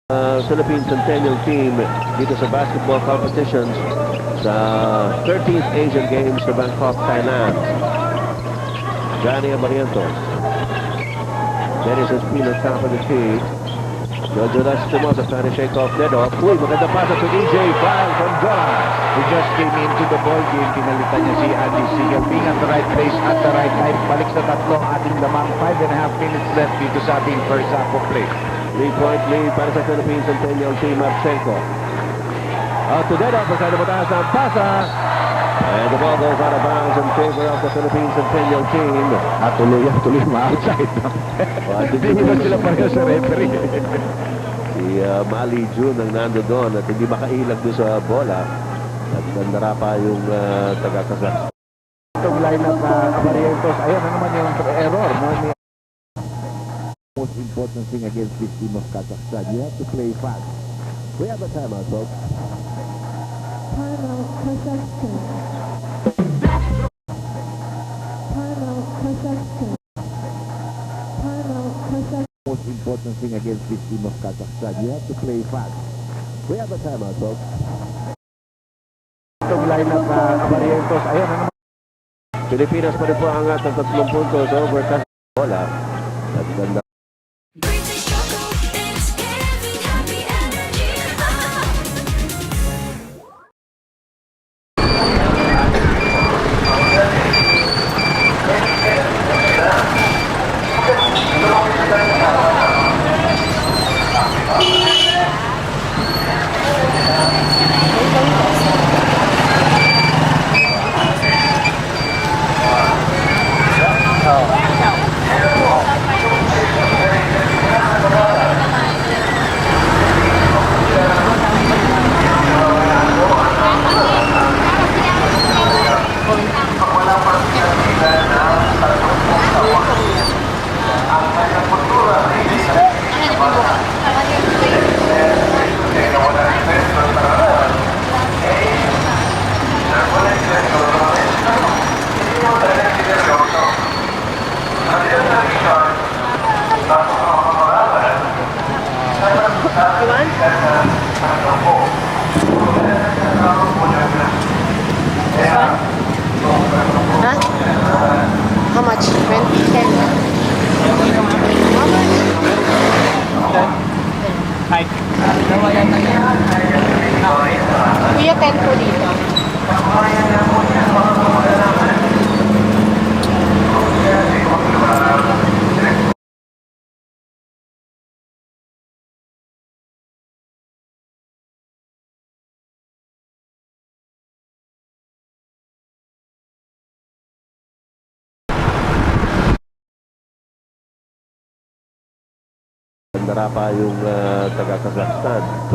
Philippine Centennial Team dito sa basketball competitions sa 13th Asian Games sa Bangkok, Thailand. Johnny Abarientos. Dennis Espino, top of the key. Jojo Lastimosa trying to shake off Dedo. Uy, maganda pasa to DJ Val from Jola. He just came into the ball game. Pinalitan niya si Andy Sigal. Being at the right place at the right time. Balik sa tatlong ating lamang. 5.5 minutes left dito sa ating first half of play. 3-point lead para sa Philippine Centennial Team. Marchenko. Out to Dedo. Pagkada mataas ang pasa. And the ball goes out of bounds in favor of the Philippine Centennial Team. At tuloy ma-outside. Hindi na sila pareho sa referee. Si Mali June ang nando doon at hindi makailag doon sa bola. At nandara pa yung taga-Kazakhstan. Itong lineup na Abarientos, ayan na naman yung error. Most important thing against this team of Kazakhstan, you have to play fast. We have a timeout, folks. Timeout, Kazakhstan. Timeout, Kazakhstan. Timeout, Kazakhstan. Most important thing against this team of Kazakhstan, you have to play fast. We have a timeout, folks. Itong lineup na Abarientos, ayan na naman. Pilipinas pa rin po angat ng 3 puntos over Kazakhstan. Bola. At ganda. British Choco, it's giving happy energy. Huh? How much? 20? 10? How much? Kuya, 10 po dito. Nandara pa yung taga-Kazakhstan.